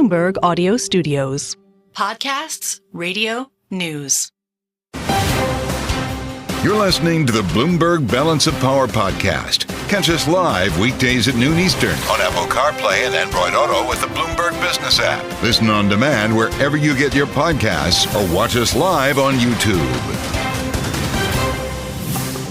Bloomberg Audio Studios. Podcasts, radio, news. You're listening to the Bloomberg Balance of Power podcast. Catch us live weekdays at noon Eastern on Apple CarPlay and Android Auto with the Bloomberg Business app. Listen on demand wherever you get your podcasts or watch us live on YouTube.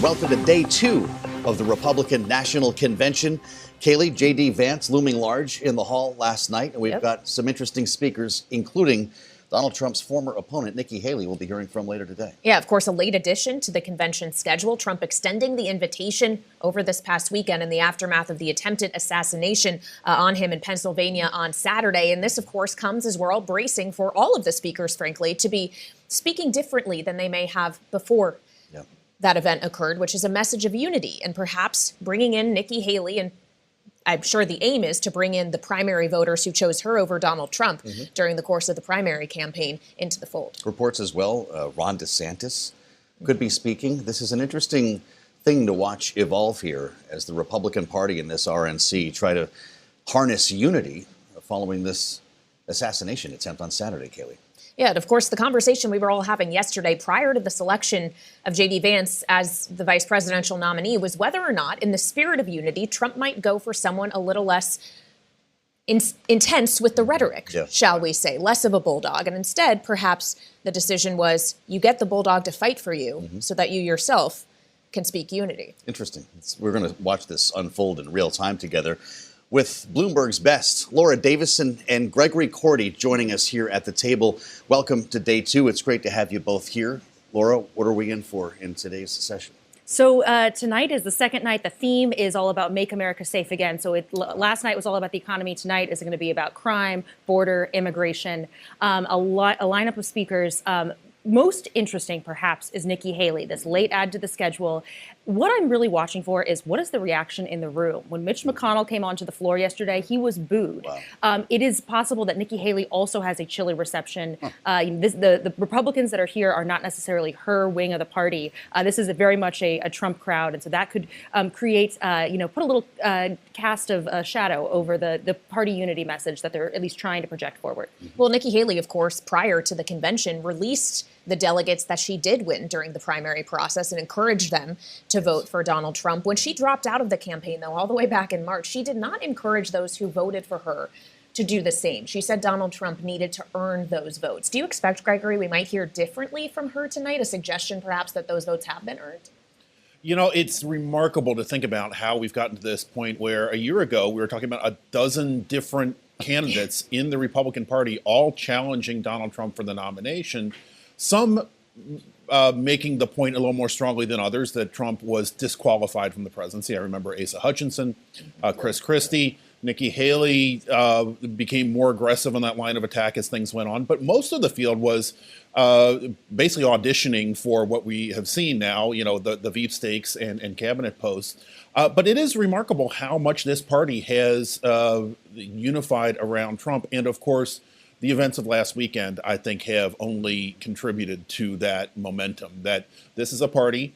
Welcome to day 2 of the Republican National Convention. Kailey, JD Vance looming large in the hall last night, and we've got some interesting speakers, including Donald Trump's former opponent, Nikki Haley, we'll be hearing from later today. Yeah, of course, a late addition to the convention schedule. Trump extending the invitation over this past weekend in the aftermath of the attempted assassination on him in Pennsylvania on Saturday. And this, of course, comes as we're all bracing for all of the speakers, frankly, to be speaking differently than they may have before that event occurred, which is a message of unity and perhaps bringing in Nikki Haley. And I'm sure the aim is to bring in the primary voters who chose her over Donald Trump during the course of the primary campaign into the fold. Reports as well, Ron DeSantis could be speaking. This is an interesting thing to watch evolve here as the Republican Party and this RNC try to harness unity following this assassination attempt on Saturday, Kailey. Yeah, and of course, the conversation we were all having yesterday prior to the selection of JD Vance as the vice presidential nominee was whether or not, in the spirit of unity, Trump might go for someone a little less intense with the rhetoric, shall we say, less of a bulldog. And instead, perhaps the decision was you get the bulldog to fight for you so that you yourself can speak unity. Interesting. We're going to watch this unfold in real time together with Bloomberg's best, Laura Davison and Gregory Korte joining us here at the table. Welcome to day 2. It's great to have you both here. Laura, what are we in for in today's session? So tonight is the second night. The theme is all about Make America Safe Again. So last night was all about the economy. Tonight is going to be about crime, border, immigration, a lineup of speakers. Most interesting, perhaps, is Nikki Haley, this late add to the schedule. What I'm really watching for is what is the reaction in the room? When Mitch McConnell came onto the floor yesterday, he was booed. Wow. It is possible that Nikki Haley also has a chilly reception. The Republicans that are here are not necessarily her wing of the party. This is very much a Trump crowd, and so that could create, put a little cast of shadow over the party unity message that they're at least trying to project forward. Well, Nikki Haley, of course, prior to the convention, released the delegates that she did win during the primary process and encouraged them to vote for Donald Trump. When she dropped out of the campaign, though, all the way back in March, she did not encourage those who voted for her to do the same. She said Donald Trump needed to earn those votes. Do you expect, Gregory, we might hear differently from her tonight, a suggestion perhaps that those votes have been earned? You know, it's remarkable to think about how we've gotten to this point where a year ago we were talking about a dozen different candidates in the Republican Party all challenging Donald Trump for the nomination. Some making the point a little more strongly than others that Trump was disqualified from the presidency. I remember Asa Hutchinson, Chris Christie, Nikki Haley became more aggressive on that line of attack as things went on. But most of the field was basically auditioning for what we have seen now, the Veep stakes and cabinet posts. But it is remarkable how much this party has unified around Trump. And of course, the events of last weekend, I think, have only contributed to that momentum, that this is a party,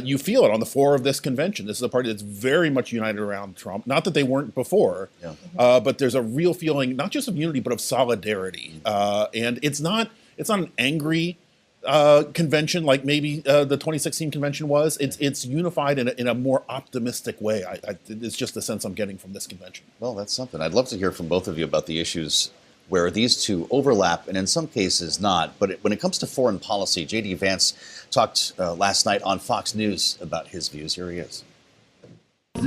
you feel it on the floor of this convention. This is a party that's very much united around Trump. Not that they weren't before, but there's a real feeling, not just of unity, but of solidarity. And it's not an angry convention like maybe the 2016 convention was. It's unified in a more optimistic way. It's just the sense I'm getting from this convention. Well, that's something. I'd love to hear from both of you about the issues where these two overlap, and in some cases not. But when it comes to foreign policy, JD Vance talked last night on Fox News about his views. Here he is.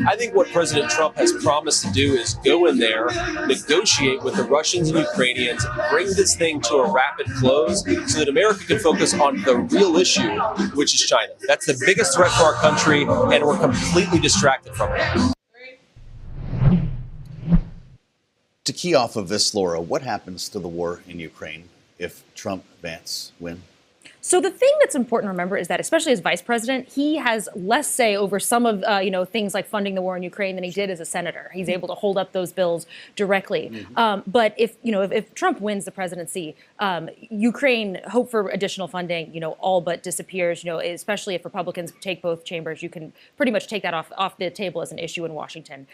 I think what President Trump has promised to do is go in there, negotiate with the Russians and Ukrainians, bring this thing to a rapid close so that America can focus on the real issue, which is China. That's the biggest threat for our country, and we're completely distracted from it. To key off of this, Laura, what happens to the war in Ukraine if Trump-Vance win? So the thing that's important to remember is that, especially as vice president, he has less say over some of things like funding the war in Ukraine than he did as a senator. He's able to hold up those bills directly. But if Trump wins the presidency, Ukraine hope for additional funding, all but disappears. Especially if Republicans take both chambers, you can pretty much take that off the table as an issue in Washington.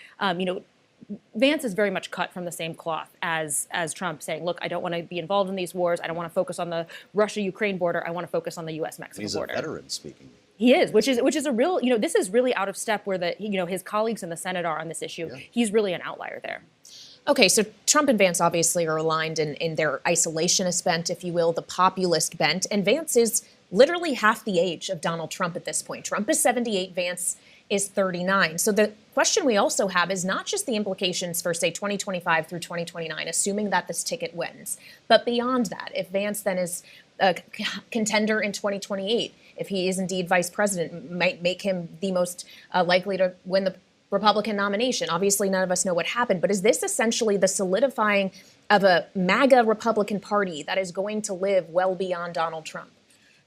Vance is very much cut from the same cloth as Trump, saying, look, I don't want to be involved in these wars. I don't want to focus on the Russia-Ukraine border. I want to focus on the U.S.-Mexico border. He's a veteran speaking. He is, which is a real, this is really out of step where his colleagues in the Senate are on this issue. Yeah. He's really an outlier there. Okay, so Trump and Vance obviously are aligned in their isolationist bent, if you will, the populist bent. And Vance is literally half the age of Donald Trump at this point. Trump is 78, Vance is 39. So the question we also have is not just the implications for, say, 2025 through 2029, assuming that this ticket wins, but beyond that, if Vance then is a contender in 2028, if he is indeed vice president, might make him the most likely to win the Republican nomination. Obviously, none of us know what happened, but is this essentially the solidifying of a MAGA Republican Party that is going to live well beyond Donald Trump?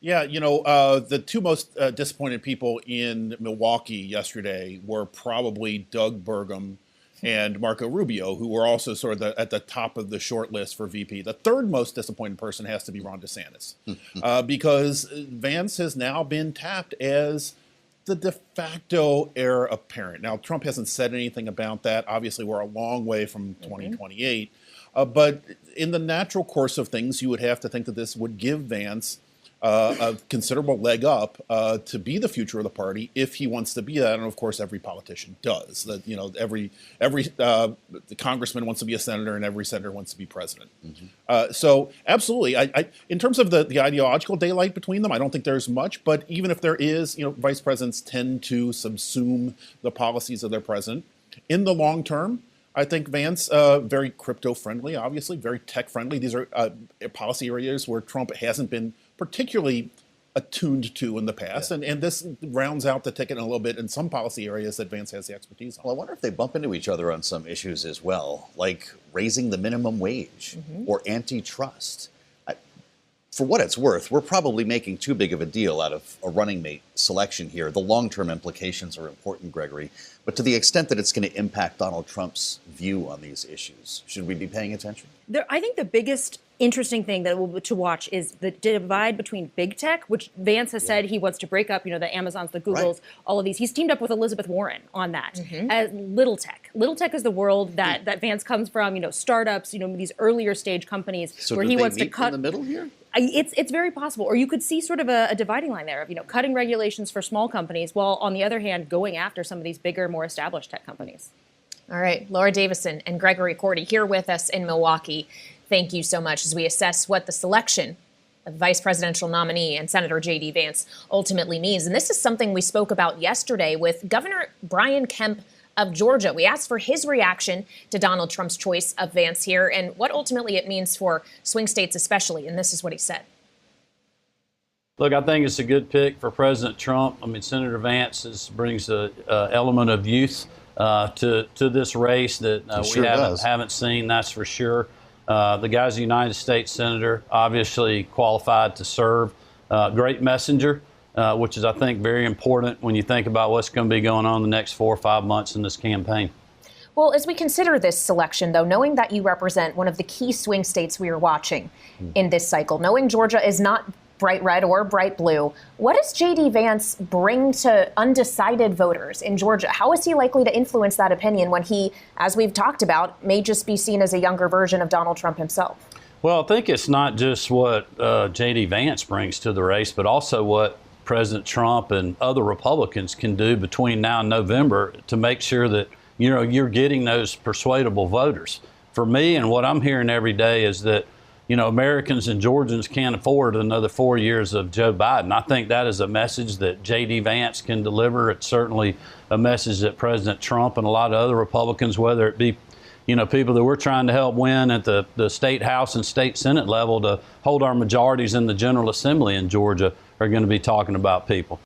Yeah, the two most disappointed people in Milwaukee yesterday were probably Doug Burgum and Marco Rubio, who were also sort of at the top of the short list for VP. The third most disappointed person has to be Ron DeSantis, because Vance has now been tapped as the de facto heir apparent. Now, Trump hasn't said anything about that. Obviously, we're a long way from 2028. But in the natural course of things, you would have to think that this would give Vance a considerable leg up to be the future of the party if he wants to be that. And of course, every politician does. That every the congressman wants to be a senator, and every senator wants to be president. So absolutely, I in terms of the ideological daylight between them, I don't think there's much. But even if there is, vice presidents tend to subsume the policies of their president. In the long term, I think Vance, very crypto friendly, obviously very tech friendly. These are policy areas where Trump hasn't been particularly attuned to in the past. Yeah. And this rounds out the ticket a little bit in some policy areas that Vance has the expertise on. Well, I wonder if they bump into each other on some issues as well, like raising the minimum wage or antitrust. For what it's worth, we're probably making too big of a deal out of a running mate selection here. The long-term implications are important, Gregory. But to the extent that it's going to impact Donald Trump's view on these issues, should we be paying attention? I think the biggest interesting thing to watch is the divide between big tech, which Vance has said he wants to break up, the Amazons, the Googles, all of these. He's teamed up with Elizabeth Warren on that. As little tech. Little tech is the world that Vance comes from, startups, these earlier stage companies so where he wants to in cut. the middle here? It's very possible. Or you could see sort of a dividing line there of, cutting regulations for small companies while, on the other hand, going after some of these bigger, more established tech companies. All right. Laura Davison and Gregory Korte here with us in Milwaukee. Thank you so much as we assess what the selection of vice presidential nominee and Senator JD Vance ultimately means. And this is something we spoke about yesterday with Governor Brian Kemp of Georgia. We asked for his reaction to Donald Trump's choice of Vance here and what ultimately it means for swing states especially. And this is what he said. Look, I think it's a good pick for President Trump. I mean, Senator Vance brings an element of youth to this race that we haven't seen, that's for sure. The guy's a United States Senator, obviously qualified to serve. Great messenger, which is, I think, very important when you think about what's going to be going on the next 4 or 5 months in this campaign. Well, as we consider this selection, though, knowing that you represent one of the key swing states we are watching in this cycle, knowing Georgia is not bright red or bright blue, what does JD Vance bring to undecided voters in Georgia? How is he likely to influence that opinion when he, as we've talked about, may just be seen as a younger version of Donald Trump himself? Well, I think it's not just what JD Vance brings to the race, but also what President Trump and other Republicans can do between now and November to make sure that, you're getting those persuadable voters. For me, and what I'm hearing every day is that Americans and Georgians can't afford another 4 years of Joe Biden. I think that is a message that J.D. Vance can deliver. It's certainly a message that President Trump and a lot of other Republicans, whether it be, people that we're trying to help win at the state House and state Senate level to hold our majorities in the General Assembly in Georgia, are going to be talking about people.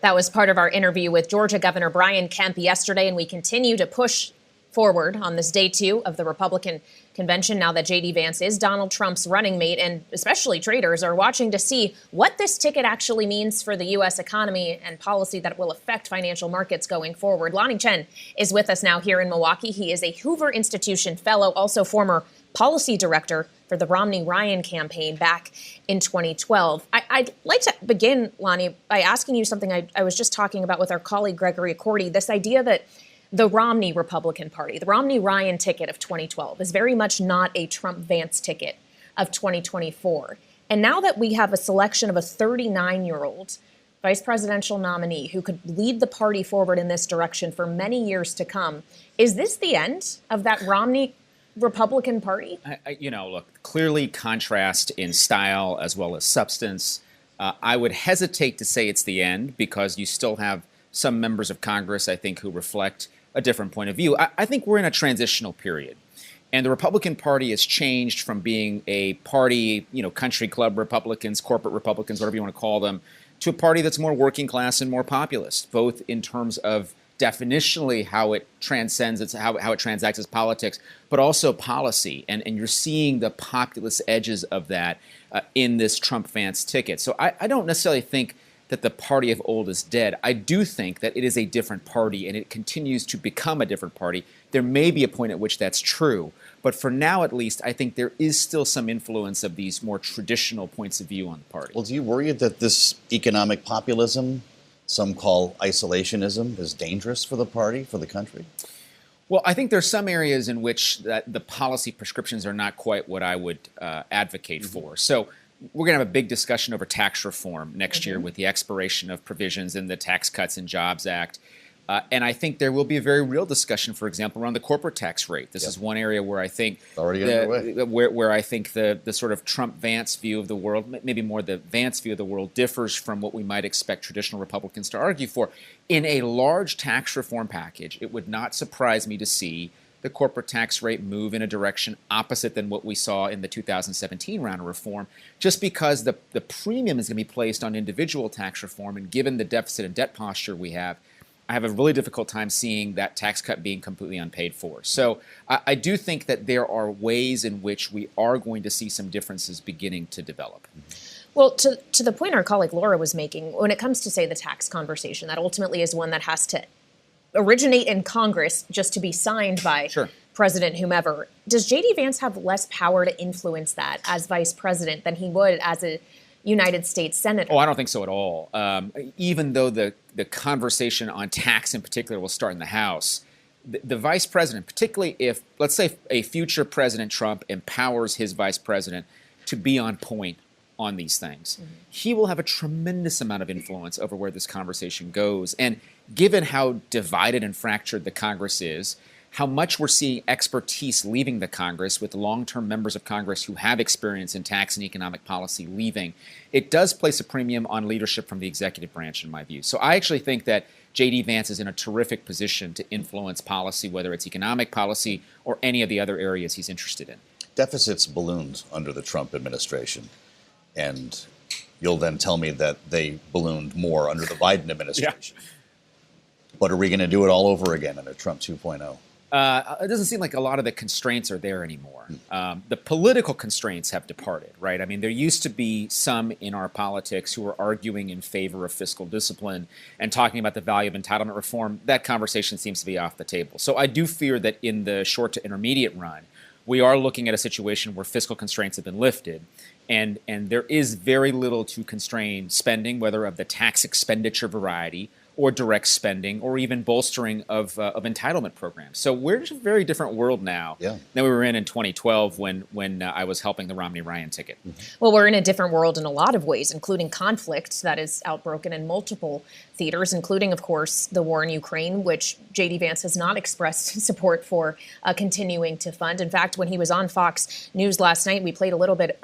That was part of our interview with Georgia Governor Brian Kemp yesterday, and we continue to push forward on this day 2 of the Republican convention now that JD Vance is Donald Trump's running mate, and especially traders are watching to see what this ticket actually means for the U.S. economy and policy that will affect financial markets going forward. Chen is with us now here in Milwaukee. He is a Hoover Institution fellow, also former policy director for the Romney-Ryan campaign back in 2012. I'd like to begin, Lanhee, by asking you something I was just talking about with our colleague Gregory Korte, this idea that the Romney Republican Party, the Romney-Ryan ticket of 2012, is very much not a Trump-Vance ticket of 2024. And now that we have a selection of a 39-year-old vice presidential nominee who could lead the party forward in this direction for many years to come, is this the end of that Romney Republican Party? Look, clearly contrast in style as well as substance. I would hesitate to say it's the end because you still have some members of Congress, I think, who reflect a different point of view. I think we're in a transitional period. And the Republican Party has changed from being a party, country club Republicans, corporate Republicans, whatever you want to call them, to a party that's more working class and more populist, both in terms of definitionally how it transcends, how it transacts its politics, but also policy. And you're seeing the populist edges of that in this Trump-Vance ticket. So I don't necessarily think that the party of old is dead. I do think that it is a different party and it continues to become a different party. There may be a point at which that's true, but for now at least, I think there is still some influence of these more traditional points of view on the party. Well, do you worry that this economic populism, some call isolationism, is dangerous for the party, for the country? Well, I think there's some areas in which that the policy prescriptions are not quite what I would advocate for. So we're going to have a big discussion over tax reform next year with the expiration of provisions in the Tax Cuts and Jobs Act. And I think there will be a very real discussion, for example, around the corporate tax rate. This is one area where I think where I think the sort of Trump-Vance view of the world, maybe more the Vance view of the world, differs from what we might expect traditional Republicans to argue for. In a large tax reform package, it would not surprise me to see the corporate tax rate move in a direction opposite than what we saw in the 2017 round of reform, just because the premium is going to be placed on individual tax reform. And given the deficit and debt posture we have, I have a really difficult time seeing that tax cut being completely unpaid for. So I do think that there are ways in which we are going to see some differences beginning to develop. Well, to the point our colleague Laura was making, when it comes to, say, the tax conversation, that ultimately is one that has to originate in Congress just to be signed by President whomever. Does JD Vance have less power to influence that as vice president than he would as a United States Senator? Oh, I don't think so at all. Even though the conversation on tax in particular will start in the House, the vice president, particularly if, let's say, a future President Trump empowers his vice president to be on point on these things, he will have a tremendous amount of influence over where this conversation goes. And given how divided and fractured the Congress is, how much we're seeing expertise leaving the Congress with long-term members of Congress who have experience in tax and economic policy leaving, it does place a premium on leadership from the executive branch, in my view. So I actually think that JD Vance is in a terrific position to influence policy, whether it's economic policy or any of the other areas he's interested in. Deficits ballooned under the Trump administration, and you'll then tell me that they ballooned more under the Biden administration. But are we going to do it all over again under Trump 2.0? It doesn't seem like a lot of the constraints are there anymore. The political constraints have departed, right? I mean, there used to be some in our politics who were arguing in favor of fiscal discipline and talking about the value of entitlement reform. That conversation seems to be off the table. So I do fear that in the short to intermediate run, we are looking at a situation where fiscal constraints have been lifted. And there is very little to constrain spending, whether of the tax expenditure variety or direct spending, or even bolstering of entitlement programs. So we're in a very different world now than we were in 2012 when I was helping the Romney-Ryan ticket. Well, we're in a different world in a lot of ways, including conflict that is outbroken in multiple theaters, including, of course, the war in Ukraine, which JD Vance has not expressed support for continuing to fund. In fact, when he was on Fox News last night, we played a little bit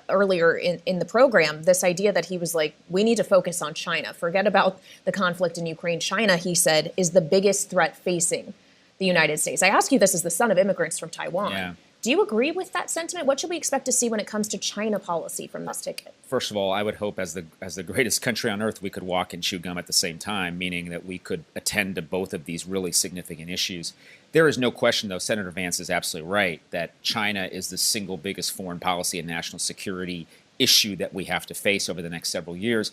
earlier in the program, this idea that he was like, we need to focus on China. Forget about the conflict in Ukraine. China, he said, is the biggest threat facing the United States. I ask you this as the son of immigrants from Taiwan. Do you agree with that sentiment? What should we expect to see when it comes to China policy from this ticket? First of all, I would hope as the greatest country on earth, we could walk and chew gum at the same time, meaning that we could attend to both of these really significant issues. There is no question, though, Senator Vance is absolutely right, that China is the single biggest foreign policy and national security issue that we have to face over the next several years.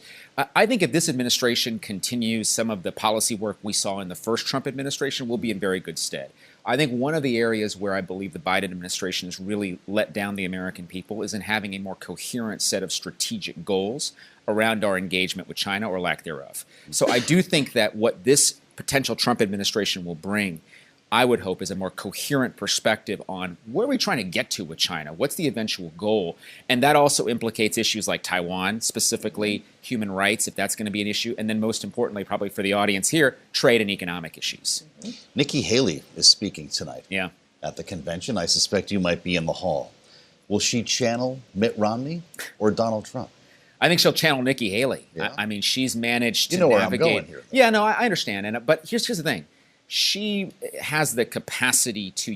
I think if this administration continues some of the policy work we saw in the first Trump administration, we'll be in very good stead. I think one of the areas where I believe the Biden administration has really let down the American people is in having a more coherent set of strategic goals around our engagement with China or lack thereof. So I do think that what this potential Trump administration will bring, I would hope, is a more coherent perspective on where are we trying to get to with China? What's the eventual goal? And that also implicates issues like Taiwan, specifically human rights, if that's going to be an issue. And then most importantly, probably for the audience here, trade and economic issues. Nikki Haley is speaking tonight at the convention. I suspect you might be in the hall. Will she channel Mitt Romney or Donald Trump? I think she'll channel Nikki Haley. Yeah. I mean, she's managed to navigate. Where I'm going here, yeah, no, I understand. But here's the thing. She has the capacity to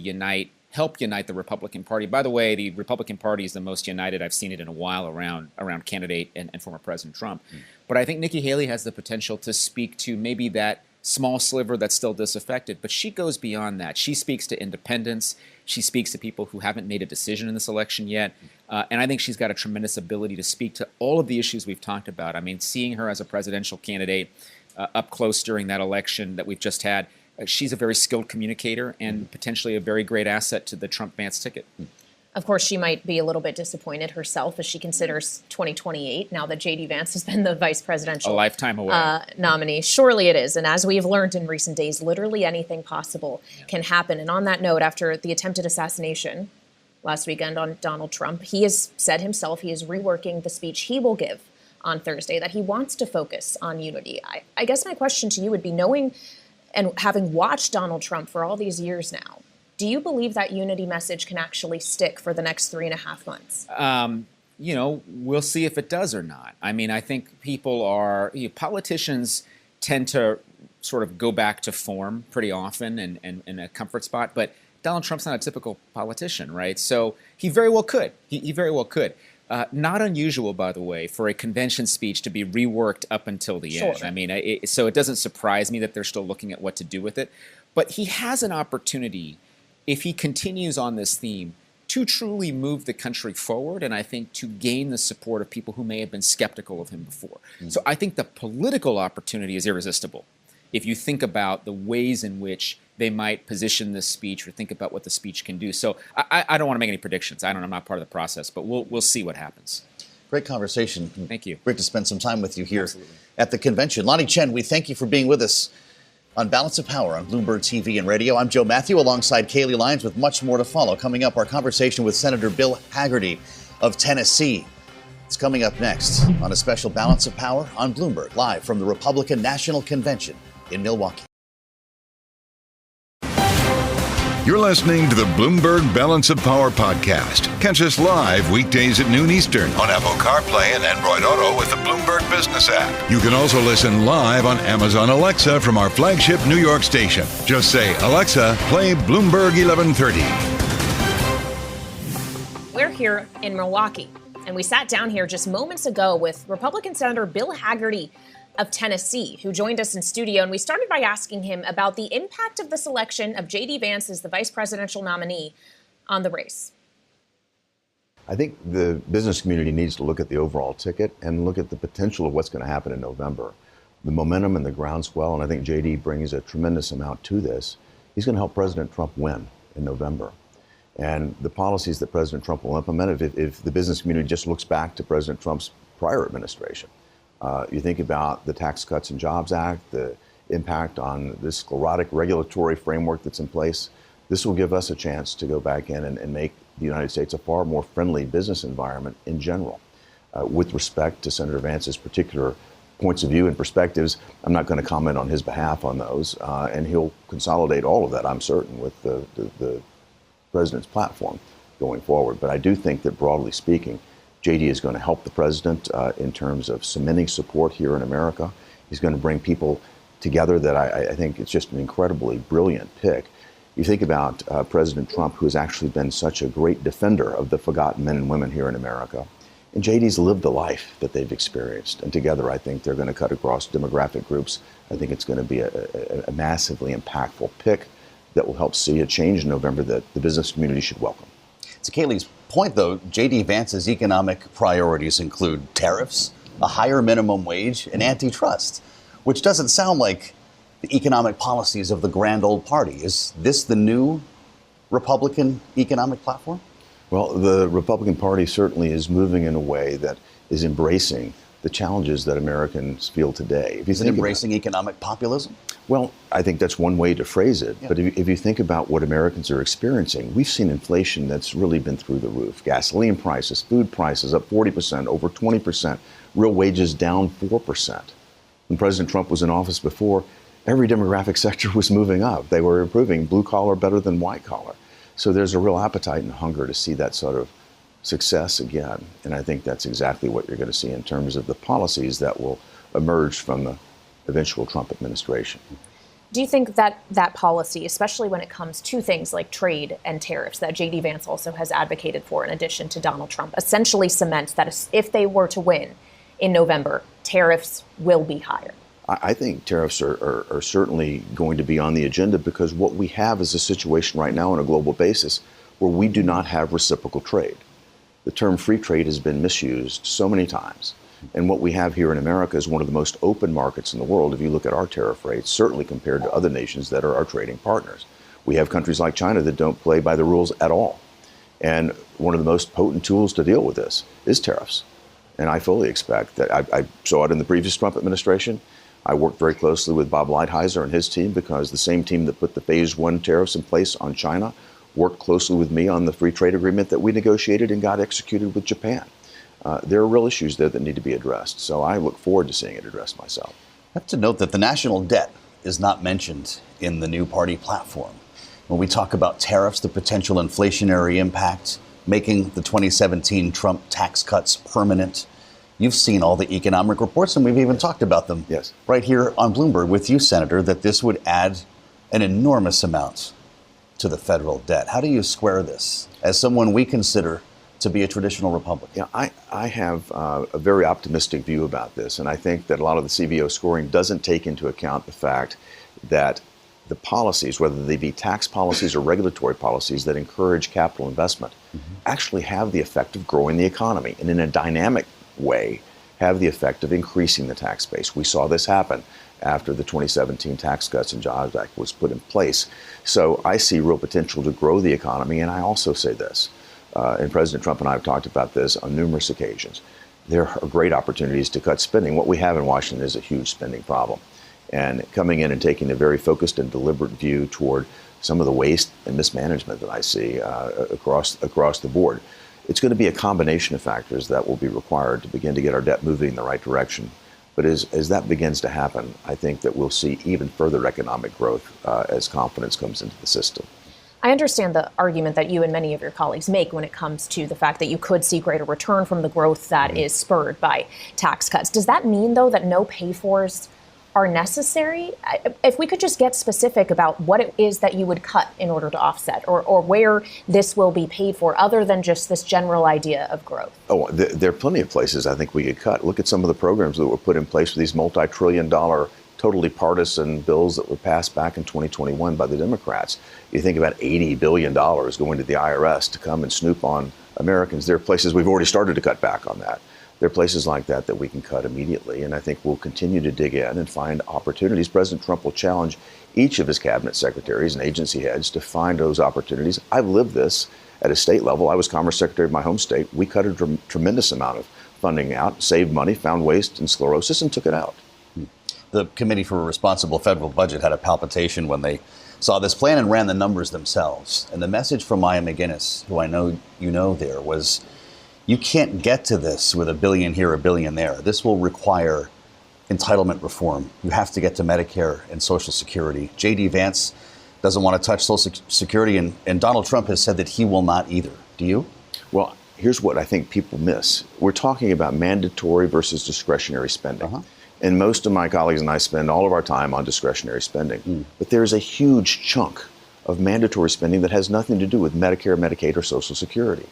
help unite the Republican Party. By the way, the Republican Party is the most united I've seen it in a while around candidate and former President Trump. But I think Nikki Haley has the potential to speak to maybe that small sliver that's still disaffected. But she goes beyond that. She speaks to independents. She speaks to people who haven't made a decision in this election yet. And I think she's got a tremendous ability to speak to all of the issues we've talked about. I mean, seeing her as a presidential candidate up close during that election that we've just had, she's a very skilled communicator and potentially a very great asset to the Trump-Vance ticket. Of course, she might be a little bit disappointed herself as she considers 2028 now that JD Vance has been the vice presidential a lifetime away nominee. Surely it is. And as we've learned in recent days, literally anything possible can happen. And on that note, after the attempted assassination last weekend on Donald Trump, he has said himself he is reworking the speech he will give on Thursday, that he wants to focus on unity. I guess my question to you would be, knowing and having watched Donald Trump for all these years now, do you believe that unity message can actually stick for the next 3.5 months? We'll see if it does or not. I mean, I think politicians tend to sort of go back to form pretty often and in a comfort spot. But Donald Trump's not a typical politician, right? So he very well could. He very well could. Not unusual, by the way, for a convention speech to be reworked up until the end. I mean, so it doesn't surprise me that they're still looking at what to do with it. But he has an opportunity, if he continues on this theme, to truly move the country forward, and I think to gain the support of people who may have been skeptical of him before. So I think the political opportunity is irresistible. If you think about the ways in which they might position this speech or think about what the speech can do. So I don't want to make any predictions. I'm not part of the process, but we'll see what happens. Great conversation. Thank you. Great to spend some time with you here Absolutely. at the convention. Lanhee, Chen, we thank you for being with us on Balance of Power on Bloomberg TV and radio. I'm Joe Mathieu alongside Kailey Leinz with much more to follow. Coming up, our conversation with Senator Bill Hagerty of Tennessee. It's coming up next on a special Balance of Power on Bloomberg, live from the Republican National Convention in Milwaukee. You're listening to the Bloomberg Balance of Power podcast. Catch us live weekdays at noon Eastern on Apple CarPlay and Android Auto with the Bloomberg Business app. You can also listen live on Amazon Alexa from our flagship New York station. Just say, Alexa, play Bloomberg 1130. We're here in Milwaukee, and we sat down here just moments ago with Republican Senator Bill Hagerty of Tennessee, who joined us in studio. And we started by asking him about the impact of the selection of JD Vance as the vice presidential nominee on the race. I think the business community needs to look at the overall ticket and look at the potential of what's going to happen in November. The momentum and the groundswell, and I think JD brings a tremendous amount to this. He's going to help President Trump win in November. And the policies that President Trump will implement, if the business community just looks back to President Trump's prior administration, you think about the Tax Cuts and Jobs Act, the impact on this sclerotic regulatory framework that's in place. This will give us a chance to go back in and make the United States a far more friendly business environment in general. With respect to Senator Vance's particular points of view and perspectives, I'm not going to comment on his behalf on those, and he'll consolidate all of that, I'm certain, with the president's platform going forward. But I do think that, broadly speaking, JD is going to help the president in terms of cementing support here in America. He's going to bring people together that I think it's just an incredibly brilliant pick. You think about President Trump, who has actually been such a great defender of the forgotten men and women here in America. And JD's lived the life that they've experienced. And together, I think they're going to cut across demographic groups. I think it's going to be a massively impactful pick that will help see a change in November that the business community should welcome. So Kailey's point, though, JD Vance's economic priorities include tariffs, a higher minimum wage, and antitrust, which doesn't sound like the economic policies of the grand old party. Is this the new Republican economic platform? Well, the Republican Party certainly is moving in a way that is embracing the challenges that Americans feel today. If you Is it embracing economic populism? Well, I think that's one way to phrase it. Yeah. But if you think about what Americans are experiencing, we've seen inflation that's really been through the roof. Gasoline prices, food prices up 40%, over 20%, real wages down 4%. When President Trump was in office before, every demographic sector was moving up. They were improving, blue collar better than white collar. So there's a real appetite and hunger to see that sort of success again. And I think that's exactly what you're going to see in terms of the policies that will emerge from the eventual Trump administration. Do you think that that policy, especially when it comes to things like trade and tariffs that JD Vance also has advocated for in addition to Donald Trump, essentially cements that if they were to win in November, tariffs will be higher? I think tariffs are certainly going to be on the agenda because what we have is a situation right now on a global basis where we do not have reciprocal trade. The term free trade has been misused so many times. And what we have here in America is one of the most open markets in the world. If you look at our tariff rates, certainly compared to other nations that are our trading partners. We have countries like China that don't play by the rules at all. And one of the most potent tools to deal with this is tariffs. And I fully expect that I saw it in the previous Trump administration. I worked very closely with Bob Lighthizer and his team because the same team that put the phase 1 tariffs in place on China worked closely with me on the free trade agreement that we negotiated and got executed with Japan. There are real issues there that need to be addressed. So I look forward to seeing it addressed myself. I have to note that the national debt is not mentioned in the new party platform. When we talk about tariffs, the potential inflationary impact, making the 2017 Trump tax cuts permanent, you've seen all the economic reports, and we've even talked about them right here on Bloomberg with you, Senator, that this would add an enormous amount to the federal debt. How do you square this as someone we consider to be a traditional Republican? Yeah, I have a very optimistic view about this, and I think that a lot of the CBO scoring doesn't take into account the fact that the policies, whether they be tax policies or regulatory policies that encourage capital investment, actually have the effect of growing the economy, and in a dynamic way have the effect of increasing the tax base. We saw this happen after the 2017 Tax Cuts and Jobs Act was put in place. So I see real potential to grow the economy, and I also say this, and President Trump and I have talked about this on numerous occasions. There are great opportunities to cut spending. What we have in Washington is a huge spending problem. And coming in and taking a very focused and deliberate view toward some of the waste and mismanagement that I see across the board, it's going to be a combination of factors that will be required to begin to get our debt moving in the right direction. But as that begins to happen, I think that we'll see even further economic growth as confidence comes into the system. I understand the argument that you and many of your colleagues make when it comes to the fact that you could see greater return from the growth that is spurred by tax cuts. Does that mean, though, that no pay-fors are necessary? If we could just get specific about what it is that you would cut in order to offset or where this will be paid for, other than just this general idea of growth. Oh, there are plenty of places I think we could cut. Look at some of the programs that were put in place with these multi-trillion-dollar, totally partisan bills that were passed back in 2021 by the Democrats. You think about $80 billion going to the IRS to come and snoop on Americans. There are places we've already started to cut back on that. There are places like that that we can cut immediately, and I think we'll continue to dig in and find opportunities. President Trump will challenge each of his cabinet secretaries and agency heads to find those opportunities. I've lived this at a state level. I was Commerce Secretary of my home state. We cut a tremendous amount of funding out, saved money, found waste and sclerosis, and took it out. The Committee for a Responsible Federal Budget had a palpitation when they saw this plan and ran the numbers themselves. And the message from Maya McGinnis, who I know you know there, was you can't get to this with $1 billion here, $1 billion there. This will require entitlement reform. You have to get to Medicare and Social Security. JD Vance doesn't want to touch Social Security, and Donald Trump has said that he will not either. Do you? Well, here's what I think people miss. We're talking about mandatory versus discretionary spending. And most of my colleagues and I spend all of our time on discretionary spending. But there's a huge chunk of mandatory spending that has nothing to do with Medicare, Medicaid, or Social Security.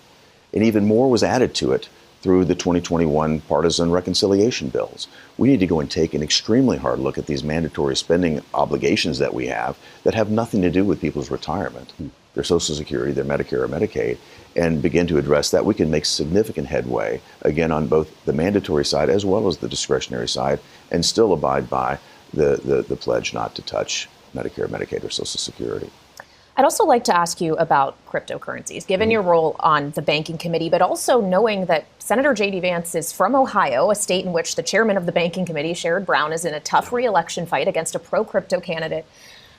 And even more was added to it through the 2021 partisan reconciliation bills. We need to go and take an extremely hard look at these mandatory spending obligations that we have that have nothing to do with people's retirement, their Social Security, their Medicare or Medicaid, and begin to address that. We can make significant headway, again, on both the mandatory side as well as the discretionary side, and still abide by the pledge not to touch Medicare, Medicaid, or Social Security. I'd also like to ask you about cryptocurrencies, given your role on the banking committee, but also knowing that Senator JD Vance is from Ohio, a state in which the chairman of the banking committee, Sherrod Brown, is in a tough re-election fight against a pro-crypto candidate,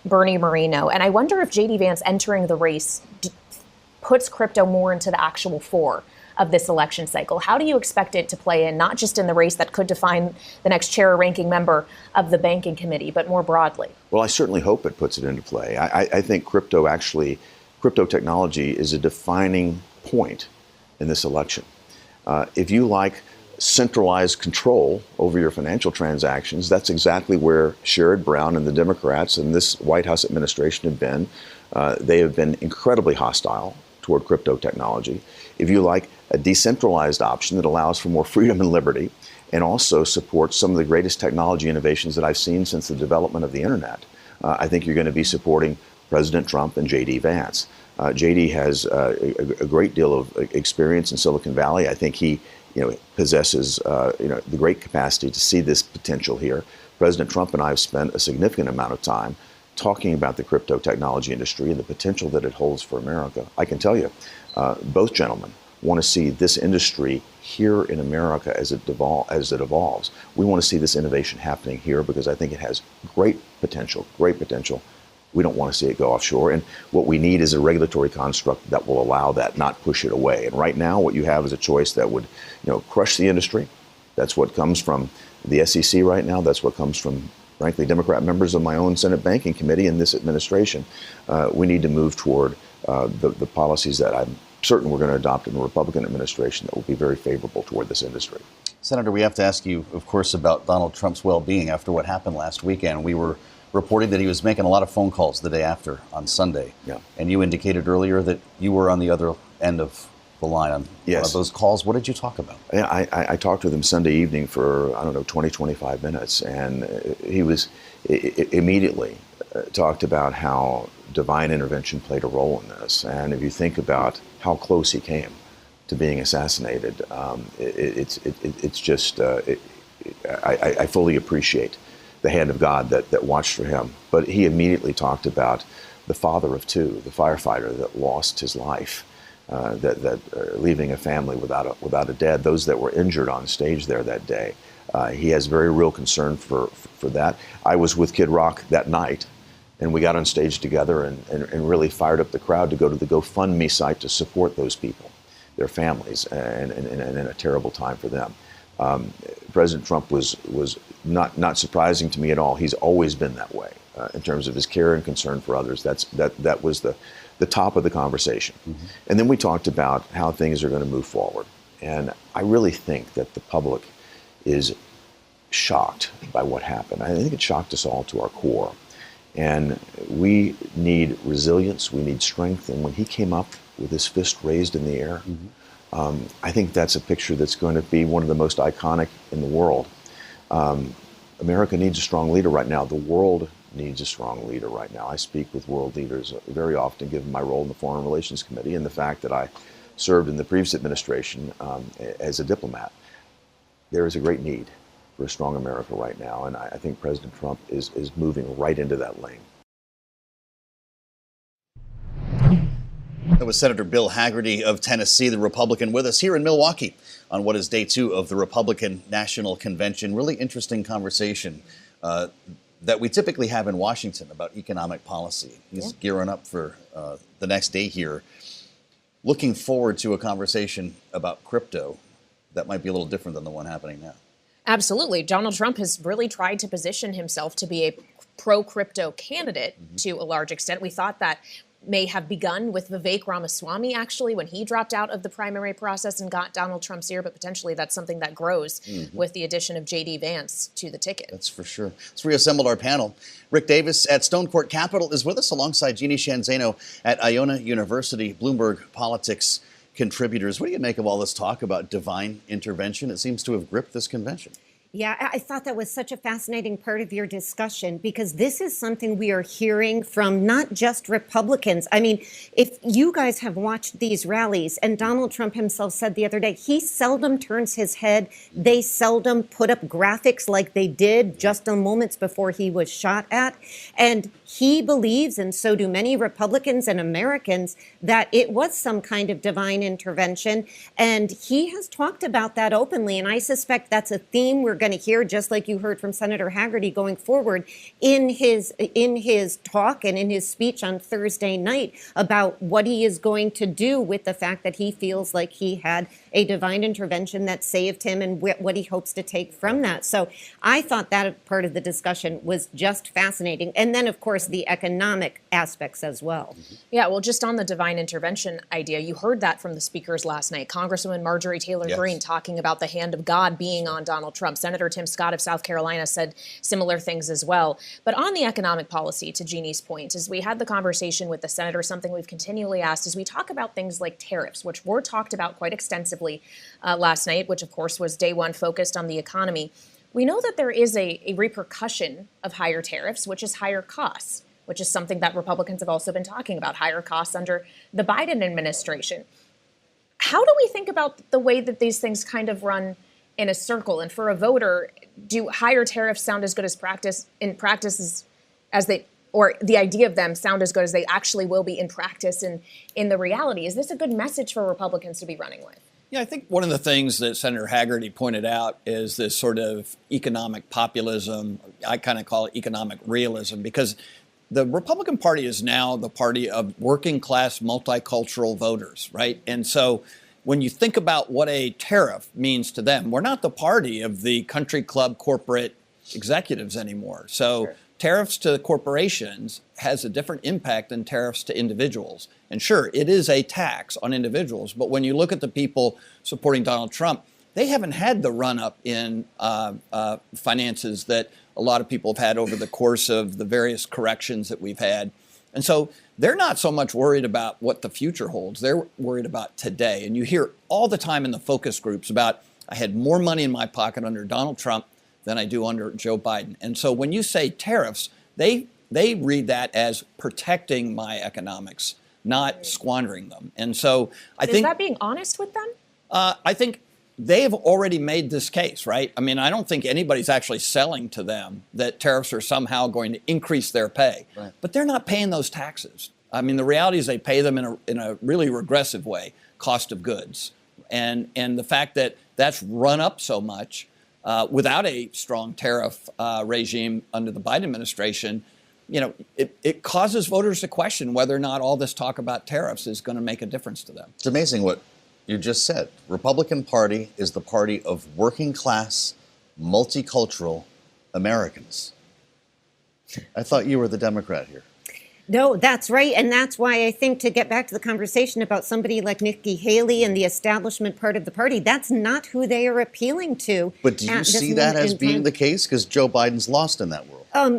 Bernie Moreno. And I wonder if JD Vance entering the race puts crypto more into the actual fore of this election cycle. How do you expect it to play in, not just in the race that could define the next chair or ranking member of the banking committee, but more broadly? Well, I certainly hope it puts it into play. I think crypto technology is a defining point in this election. If you like centralized control over your financial transactions, that's exactly where Sherrod Brown and the Democrats and this White House administration have been. They have been incredibly hostile toward crypto technology. If you like a decentralized option that allows for more freedom and liberty and also supports some of the greatest technology innovations that I've seen since the development of the internet, I think you're going to be supporting President Trump and JD Vance. JD has a great deal of experience in Silicon Valley. I think he possesses the great capacity to see this potential here. President Trump and I have spent a significant amount of time talking about the crypto technology industry and the potential that it holds for America. I can tell you, both gentlemen want to see this industry here in America as it evolves. We want to see this innovation happening here because I think it has great potential. We don't want to see it go offshore. And what we need is a regulatory construct that will allow that, not push it away. And right now, what you have is a choice that would, crush the industry. That's what comes from the SEC right now. That's what comes from, frankly, Democrat members of my own Senate Banking Committee and this administration. We need to move toward the policies that I'm certain we're going to adopt in the Republican administration that will be very favorable toward this industry. Senator, we have to ask you, of course, about Donald Trump's well-being after what happened last weekend. We were reporting that he was making a lot of phone calls the day after on Sunday. Yeah. And you indicated earlier that you were on the other end of the line on one of those calls. What did you talk about? Yeah, I talked with him Sunday evening for, 20, 25 minutes. And he was immediately talked about how divine intervention played a role in this. And if you think about how close he came to being assassinated, it's just, I fully appreciate the hand of God that watched for him. But he immediately talked about the father of two, the firefighter that lost his life, leaving a family without a dad, those that were injured on stage there that day. He has very real concern for that. I was with Kid Rock that night, and we got on stage together and really fired up the crowd to go to the GoFundMe site to support those people, their families, and a terrible time for them. President Trump was not surprising to me at all. He's always been that way in terms of his care and concern for others. That was the top of the conversation. Mm-hmm. And then we talked about how things are going to move forward. And I really think that the public is shocked by what happened. I think it shocked us all to our core. And we need resilience, we need strength. And when he came up with his fist raised in the air, I think that's a picture that's going to be one of the most iconic in the world. America needs a strong leader right now. The world needs a strong leader right now. I speak with world leaders very often, given my role in the Foreign Relations Committee and the fact that I served in the previous administration as a diplomat. There is a great need for a strong America right now, and I think President Trump is moving right into that lane. That was Senator Bill Hagerty of Tennessee, the Republican, with us here in Milwaukee on what is day 2 of the Republican National Convention. Really interesting conversation that we typically have in Washington about economic policy. He's gearing up for the next day here. Looking forward to a conversation about crypto that might be a little different than the one happening now. Absolutely. Donald Trump has really tried to position himself to be a pro-crypto candidate to a large extent. We thought that may have begun with Vivek Ramaswamy, actually, when he dropped out of the primary process and got Donald Trump's ear, but potentially that's something that grows with the addition of JD Vance to the ticket. That's for sure. Let's reassemble our panel. Rick Davis at Stone Court Capital is with us alongside Jeanne Zaino at Iona University, Bloomberg politics contributors. What do you make of all this talk about divine intervention? It seems to have gripped this convention. Yeah, I thought that was such a fascinating part of your discussion, because this is something we are hearing from not just Republicans. I mean, if you guys have watched these rallies, and Donald Trump himself said the other day, he seldom turns his head. They seldom put up graphics like they did just a moments before he was shot at. And he believes, and so do many Republicans and Americans, that it was some kind of divine intervention. And he has talked about that openly. And I suspect that's a theme we're going to hear, just like you heard from Senator Hagerty going forward in his talk and in his speech on Thursday night about what he is going to do with the fact that he feels like he had a divine intervention that saved him and what he hopes to take from that. So I thought that part of the discussion was just fascinating. And then, of course, the economic aspects as well. Yeah, well, just on the divine intervention idea, you heard that from the speakers last night. Congresswoman Marjorie Taylor Greene talking about the hand of God being on Donald Trump. Senator Tim Scott of South Carolina said similar things as well. But on the economic policy, to Jeanne's point, as we had the conversation with the senator, something we've continually asked is we talk about things like tariffs, which were talked about quite extensively last night, which of course was day one focused on the economy. We know that there is a repercussion of higher tariffs, which is higher costs, which is something that Republicans have also been talking about, higher costs under the Biden administration. How do we think about the way that these things kind of run in a circle? And for a voter, do higher tariffs sound as good as or the idea of them sound as good as they actually will be in practice and in the reality? Is this a good message for Republicans to be running with? Yeah, I think one of the things that Senator Hagerty pointed out is this sort of economic populism. I kind of call it economic realism, because the Republican Party is now the party of working class multicultural voters, right? And so when you think about what a tariff means to them, we're not the party of the country club corporate executives anymore. So tariffs to corporations has a different impact than tariffs to individuals. And sure, it is a tax on individuals, but when you look at the people supporting Donald Trump, they haven't had the run-up in finances that a lot of people have had over the course of the various corrections that we've had. And so they're not so much worried about what the future holds. They're worried about today. And you hear all the time in the focus groups about, I had more money in my pocket under Donald Trump than I do under Joe Biden. And so when you say tariffs, they read that as protecting my economics, not squandering them. And so I think— Is that being honest with them? I think they have already made this case, right? I mean, I don't think anybody's actually selling to them that tariffs are somehow going to increase their pay. Right. But they're not paying those taxes. I mean, the reality is they pay them in a really regressive way, cost of goods. And the fact that that's run up so much without a strong tariff regime under the Biden administration, you know, it causes voters to question whether or not all this talk about tariffs is going to make a difference to them. It's amazing what you just said. Republican Party is the party of working class, multicultural Americans. I thought you were the Democrat here. No, that's right. And that's why I think, to get back to the conversation about somebody like Nikki Haley and the establishment part of the party, that's not who they are appealing to. But do you see that as being the case? Because Joe Biden's lost in that world.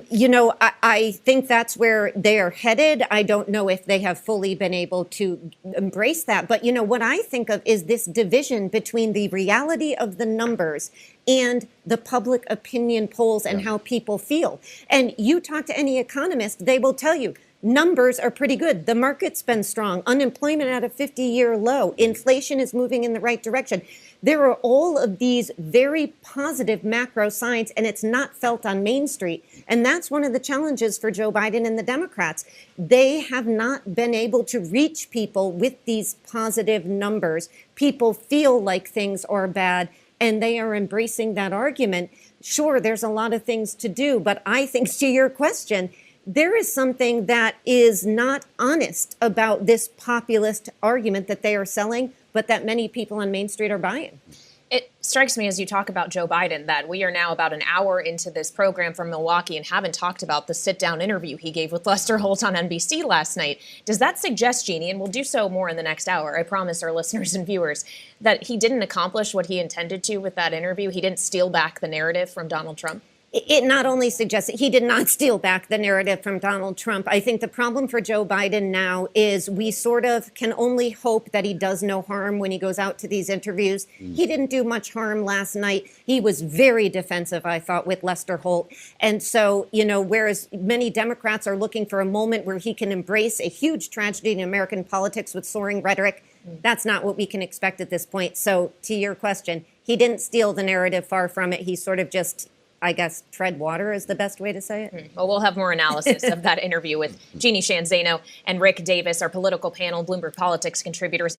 You know, I think that's where they are headed. I don't know if they have fully been able to embrace that. But, you know, what I think of is this division between the reality of the numbers and the public opinion polls and how people feel. And you talk to any economist, they will tell you, numbers are pretty good. The market's been strong. Unemployment at a 50-year low. Inflation is moving in the right direction. There are all of these very positive macro signs, and it's not felt on Main Street. And that's one of the challenges for Joe Biden and the Democrats. They have not been able to reach people with these positive numbers. People feel like things are bad, and they are embracing that argument. Sure, there's a lot of things to do, but I think, to your question, there is something that is not honest about this populist argument that they are selling, but that many people on Main Street are buying. It strikes me, as you talk about Joe Biden, that we are now about an hour into this program from Milwaukee and haven't talked about the sit-down interview he gave with Lester Holt on NBC last night. Does that suggest, Jeanne, and we'll do so more in the next hour, I promise our listeners and viewers, that he didn't accomplish what he intended to with that interview? He didn't steal back the narrative from Donald Trump? It not only suggests that he did not steal back the narrative from Donald Trump. I think the problem for Joe Biden now is we sort of can only hope that he does no harm when he goes out to these interviews. He didn't do much harm last night. He was very defensive, I thought, with Lester Holt. And so, whereas many Democrats are looking for a moment where he can embrace a huge tragedy in American politics with soaring rhetoric, that's not what we can expect at this point. So to your question, he didn't steal the narrative, far from it. He sort of just, I guess, tread water is the best way to say it. Well, we'll have more analysis of that interview with Jeanne, Chen, Zaino, and Rick Davis, our political panel, Bloomberg Politics contributors.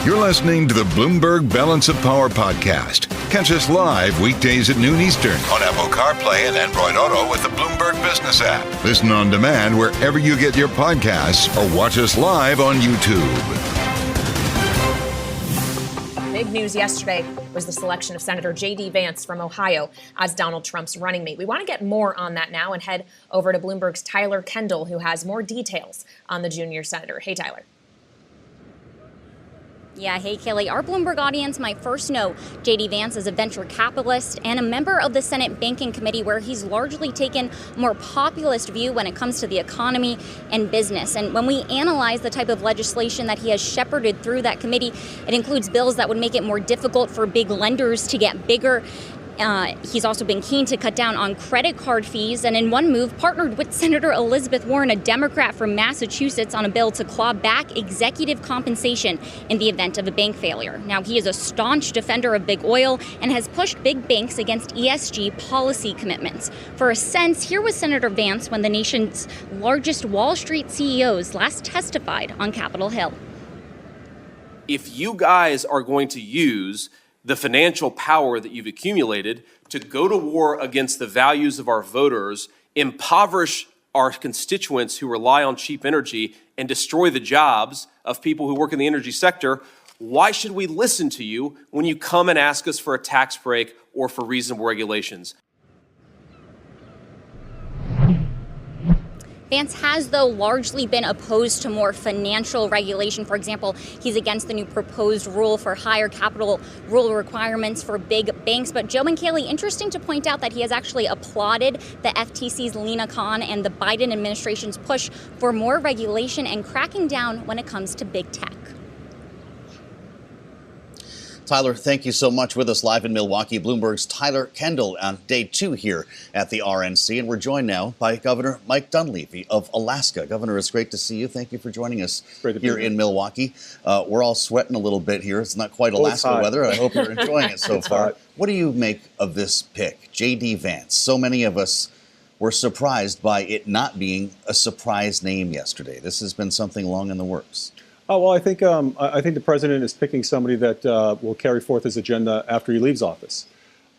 You're listening to the Bloomberg Balance of Power podcast. Catch us live weekdays at noon Eastern on Apple CarPlay and Android Auto with the Bloomberg Business app. Listen on demand wherever you get your podcasts or watch us live on YouTube. Big news yesterday was the selection of Senator JD Vance from Ohio as Donald Trump's running mate. We want to get more on that now and head over to Bloomberg's Tyler Kendall, who has more details on the junior senator. Hey, Tyler. Yeah, hey, Kailey. Our Bloomberg audience might first know JD Vance is a venture capitalist and a member of the Senate Banking Committee, where he's largely taken a more populist view when it comes to the economy and business. And when we analyze the type of legislation that he has shepherded through that committee, it includes bills that would make it more difficult for big lenders to get bigger. He's also been keen to cut down on credit card fees, and in one move partnered with Senator Elizabeth Warren, a Democrat from Massachusetts, on a bill to claw back executive compensation in the event of a bank failure. Now, he is a staunch defender of big oil and has pushed big banks against ESG policy commitments. For a sense, here was Senator Vance when the nation's largest Wall Street CEOs last testified on Capitol Hill. If you guys are going to use the financial power that you've accumulated to go to war against the values of our voters, impoverish our constituents who rely on cheap energy, and destroy the jobs of people who work in the energy sector, why should we listen to you when you come and ask us for a tax break or for reasonable regulations? Vance has, though, largely been opposed to more financial regulation. For example, he's against the new proposed rule for higher capital rule requirements for big banks. But Joe and Kailey, interesting to point out that he has actually applauded the FTC's Lina Khan and the Biden administration's push for more regulation and cracking down when it comes to big tech. Tyler, thank you so much. With us live in Milwaukee, Bloomberg's Tyler Kendall on day 2 here at the RNC. And we're joined now by Governor Mike Dunleavy of Alaska. Governor, it's great to see you. Thank you for joining us here in Milwaukee. We're all sweating a little bit here. It's not quite Alaska weather. I hope you're enjoying it so far. What do you make of this pick, JD Vance? So many of us were surprised by it not being a surprise name yesterday. This has been something long in the works. Oh, well, I think the president is picking somebody that will carry forth his agenda after he leaves office.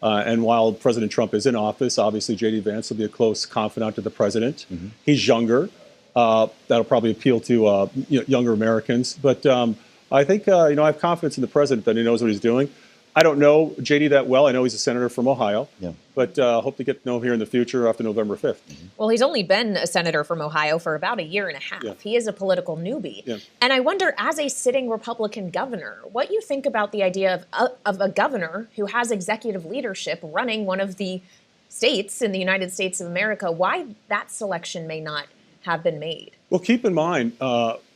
And while President Trump is in office, obviously J.D. Vance will be a close confidant to the president. Mm-hmm. He's younger. That'll probably appeal to younger Americans. But I think, I have confidence in the president that he knows what he's doing. I don't know J.D. that well. I know he's a senator from Ohio, but hope to get to know him here in the future after November 5th. Mm-hmm. Well, he's only been a senator from Ohio for about a year and a half. Yeah. He is a political newbie. Yeah. And I wonder, as a sitting Republican governor, what you think about the idea of a governor who has executive leadership running one of the states in the United States of America, why that selection may not have been made? Well, keep in mind,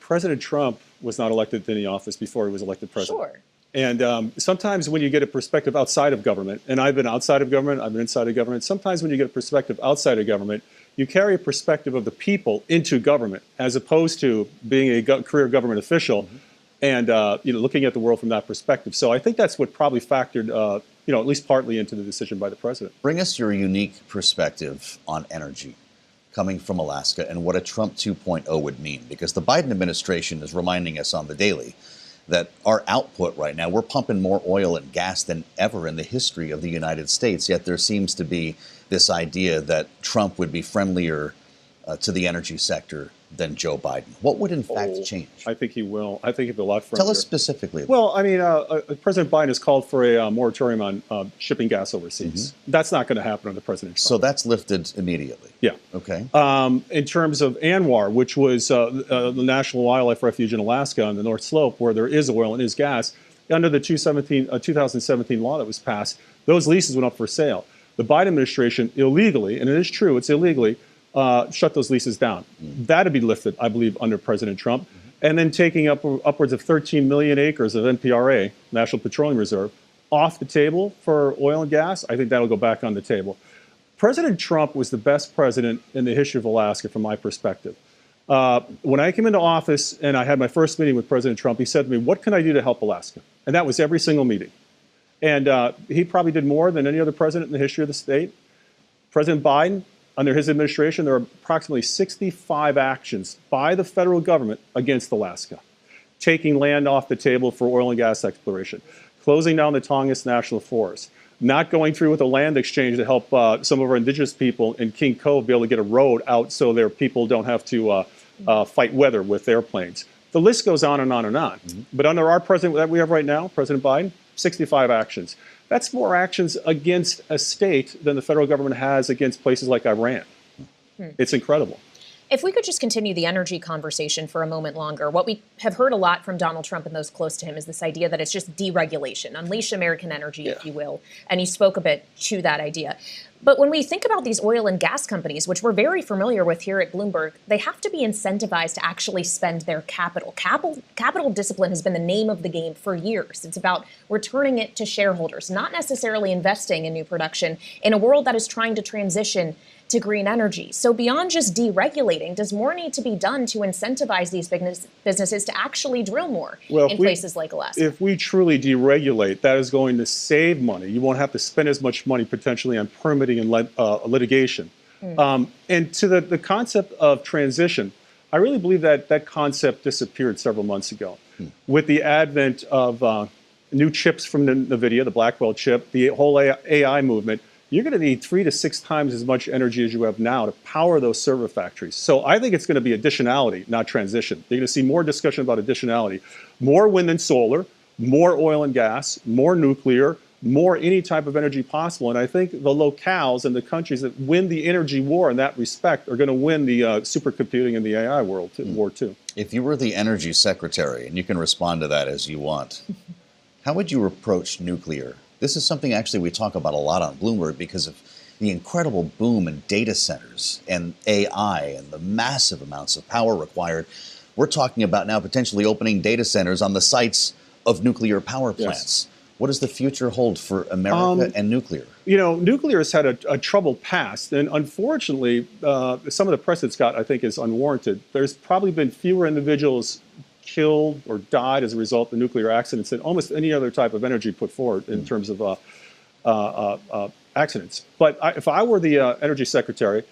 President Trump was not elected to any office before he was elected president. Sure. And sometimes when you get a perspective outside of government, and I've been outside of government, I've been inside of government, sometimes when you get a perspective outside of government, you carry a perspective of the people into government, as opposed to being a career government official and looking at the world from that perspective. So I think that's what probably factored, at least partly into the decision by the president. Bring us your unique perspective on energy coming from Alaska and what a Trump 2.0 would mean, because the Biden administration is reminding us on the daily that our output right now, we're pumping more oil and gas than ever in the history of the United States. Yet there seems to be this idea that Trump would be friendlier to the energy sector than Joe Biden. What would in fact change? I think he will. I think he'll be a lot friendlier. Tell us specifically. Well, I mean, President Biden has called for a moratorium on shipping gas overseas. Mm-hmm. That's not going to happen under President Trump. So that's lifted immediately. Yeah. Okay. In terms of ANWR, which was the National Wildlife Refuge in Alaska on the North Slope, where there is oil and is gas, under the 2017 law that was passed, those leases went up for sale. The Biden administration illegally, and it is true, it's illegally, shut those leases down. That'd be lifted, I believe, under President Trump. And then taking upwards of 13 million acres of NPRA, National Petroleum Reserve, off the table for oil and gas, I think that'll go back on the table. President Trump was the best president in the history of Alaska from my perspective. When I came into office and I had my first meeting with President Trump, he said to me, "What can I do to help Alaska?" And that was every single meeting. And he probably did more than any other president in the history of the state. President Biden, under his administration, there are approximately 65 actions by the federal government against Alaska, taking land off the table for oil and gas exploration, closing down the Tongass National Forest, not going through with a land exchange to help some of our indigenous people in King Cove be able to get a road out so their people don't have to fight weather with airplanes. The list goes on and on and on. But under our president that we have right now, President Biden, 65 actions. That's more actions against a state than the federal government has against places like Iran. It's incredible. If we could just continue the energy conversation for a moment longer, what we have heard a lot from Donald Trump and those close to him is this idea that it's just deregulation, unleash American energy, if you will. And he spoke a bit to that idea. But when we think about these oil and gas companies, which we're very familiar with here at Bloomberg, they have to be incentivized to actually spend their capital. Capital discipline has been the name of the game for years. It's about returning it to shareholders, not necessarily investing in new production in a world that is trying to transition to green energy. So beyond just deregulating, does more need to be done to incentivize these businesses to actually drill more in places like Alaska? If we truly deregulate, that is going to save money. You won't have to spend as much money potentially on permitting and litigation. And to the concept of transition, I really believe that that concept disappeared several months ago. With the advent of new chips from NVIDIA, the Blackwell chip, the whole AI movement, you're going to need 3 to 6 times as much energy as you have now to power those server factories. So I think it's going to be additionality, not transition. You're going to see more discussion about additionality, more wind and solar, more oil and gas, more nuclear, more any type of energy possible. And I think the locales and the countries that win the energy war in that respect are going to win the supercomputing and the AI war too. If you were the energy secretary, and you can respond to that as you want, how would you approach nuclear? This is something actually we talk about a lot on Bloomberg because of the incredible boom in data centers and AI and the massive amounts of power required. We're talking about now potentially opening data centers on the sites of nuclear power plants. Yes. What does the future hold for America and nuclear? You know, nuclear has had a troubled past, and unfortunately, some of the press it's got, I think, is unwarranted. There's probably been fewer individuals killed or died as a result of nuclear accidents than almost any other type of energy put forward in terms of accidents. But if I were the energy secretary,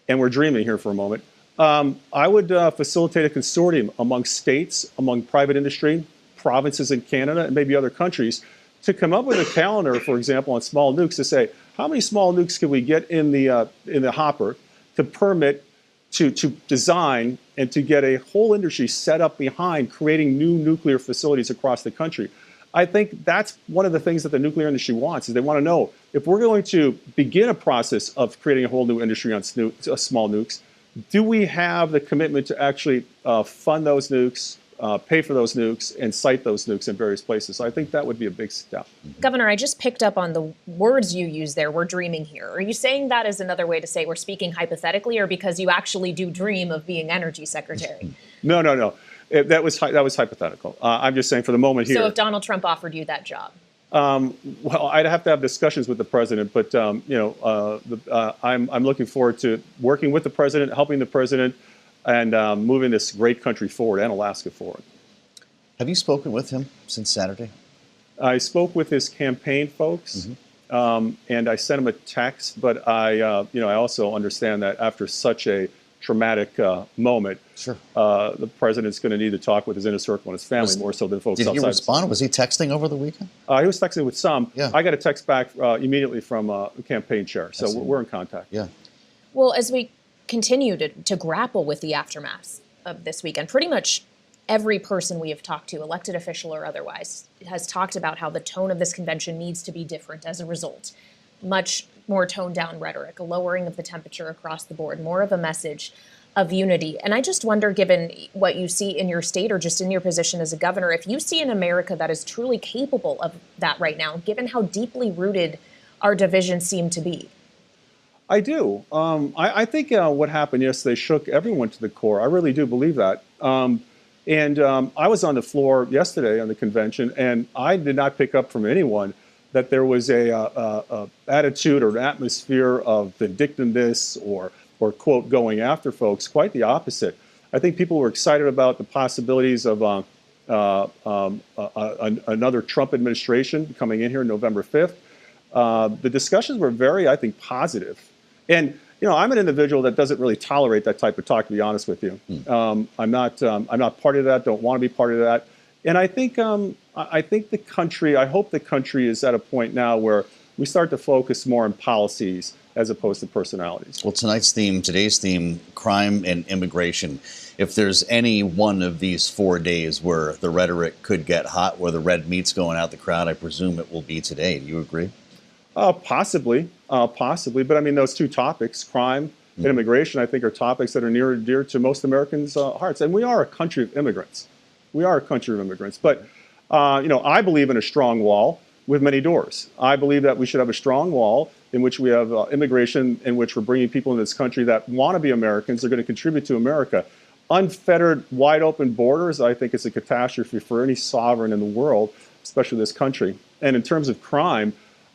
and we're dreaming here for a moment, I would facilitate a consortium among states, among private industry, provinces in Canada, and maybe other countries to come up with a calendar, for example, on small nukes to say, how many small nukes can we get in the hopper to permit, to design, and to get a whole industry set up behind creating new nuclear facilities across the country. I think that's one of the things that the nuclear industry wants, is they want to know if we're going to begin a process of creating a whole new industry on small nukes, do we have the commitment to actually fund those nukes, pay for those nukes, and site those nukes in various places? So I think that would be a big step. Governor, I just picked up on the words you used there. We're dreaming here. Are you saying that as another way to say we're speaking hypothetically, or because you actually do dream of being energy secretary? No. That was hypothetical. I'm just saying for the moment here. So if Donald Trump offered you that job? Well, I'd have to have discussions with the president, but I'm looking forward to working with the president, helping the president, and moving this great country forward and Alaska forward. Have you spoken with him since Saturday? I spoke with his campaign folks, and I sent him a text. But I also understand that after such a traumatic moment, the president's going to need to talk with his inner circle and his family more so than folks outside. Did he respond? Was he texting over the weekend? He was texting with some. Yeah. I got a text back immediately from the campaign chair, so we're in contact. Yeah. Well, as we continue to grapple with the aftermath of this weekend, pretty much every person we have talked to, elected official or otherwise, has talked about how the tone of this convention needs to be different as a result. Much more toned down rhetoric, a lowering of the temperature across the board, more of a message of unity. And I just wonder, given what you see in your state or just in your position as a governor, if you see an America that is truly capable of that right now, given how deeply rooted our divisions seem to be. I do. I think what happened yesterday shook everyone to the core. I really do believe that. I was on the floor yesterday on the convention, and I did not pick up from anyone that there was a attitude or an atmosphere of vindictiveness or quote, going after folks. Quite the opposite. I think people were excited about the possibilities of another Trump administration coming in here November 5th. The discussions were very, I think, positive. And I'm an individual that doesn't really tolerate that type of talk, to be honest with you. I'm not part of that. Don't want to be part of that. And I think the country. I hope the country is at a point now where we start to focus more on policies as opposed to personalities. Well, today's theme, crime and immigration. If there's any one of these 4 days where the rhetoric could get hot, where the red meat's going out the crowd, I presume it will be today. Do you agree? Possibly. But I mean, those two topics, crime and immigration, I think are topics that are near and dear to most Americans' hearts. And we are a country of immigrants. But, I believe in a strong wall with many doors. I believe that we should have a strong wall in which we have immigration, in which we're bringing people into this country that want to be Americans, are going to contribute to America. Unfettered, wide open borders, I think, is a catastrophe for any sovereign in the world, especially this country. And in terms of crime,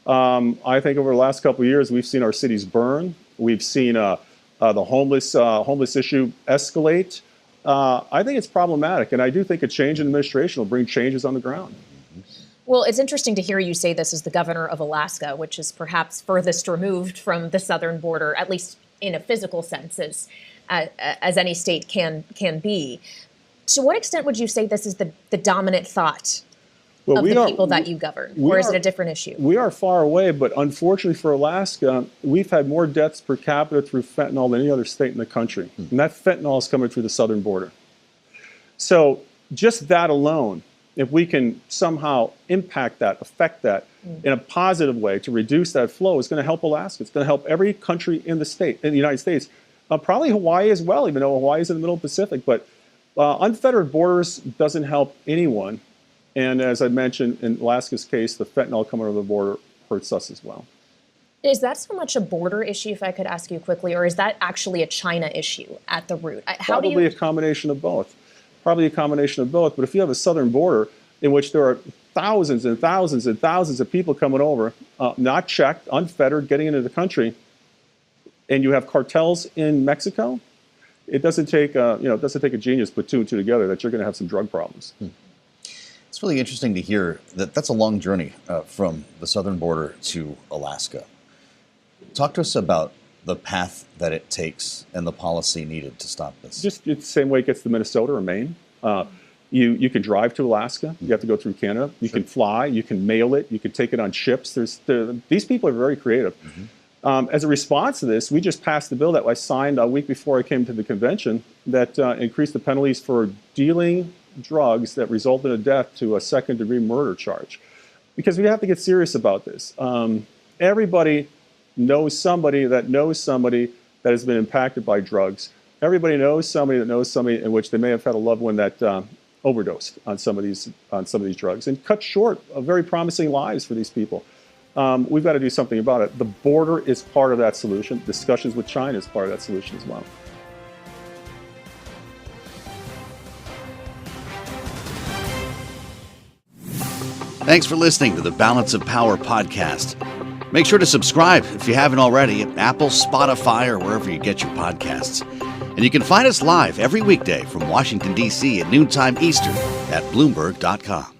I think over the last couple of years, we've seen our cities burn. We've seen the homeless issue escalate. I think it's problematic, and I do think a change in administration will bring changes on the ground. Well, it's interesting to hear you say this as the governor of Alaska, which is perhaps furthest removed from the southern border, at least in a physical sense, as any state can be. To what extent would you say this is the dominant thought of the people that you govern, or is it a different issue? We are far away, but unfortunately for Alaska, we've had more deaths per capita through fentanyl than any other state in the country. And that fentanyl is coming through the southern border. So just that alone, if we can somehow impact that, affect that in a positive way to reduce that flow, is going to help Alaska. It's going to help every country in the United States, probably Hawaii as well, even though Hawaii is in the middle of the Pacific. But unfettered borders doesn't help anyone. And as I mentioned, in Alaska's case, the fentanyl coming over the border hurts us as well. Is that so much a border issue, if I could ask you quickly, or is that actually a China issue at the root? Probably a combination of both. But if you have a southern border in which there are thousands and thousands and thousands of people coming over, not checked, unfettered, getting into the country, and you have cartels in Mexico, it doesn't take a genius to put two and two together that you're going to have some drug problems. It's really interesting to hear that that's a long journey from the southern border to Alaska. Talk to us about the path that it takes and the policy needed to stop this. Just it's the same way it gets to Minnesota or Maine. You can drive to Alaska. You have to go through Canada. You can fly. You can mail it. You can take it on ships. These people are very creative. As a response to this, we just passed the bill that I signed a week before I came to the convention that increased the penalties for dealing drugs that result in a death to a second-degree murder charge. Because we have to get serious about this. Everybody knows somebody that has been impacted by drugs. Everybody knows somebody that knows somebody in which they may have had a loved one that overdosed on some of these drugs and cut short of very promising lives for these people. We've got to do something about it. The border is part of that solution. Discussions with China is part of that solution as well. Thanks for listening to the Balance of Power podcast. Make sure to subscribe if you haven't already at Apple, Spotify, or wherever you get your podcasts. And you can find us live every weekday from Washington, D.C. at noontime Eastern at Bloomberg.com.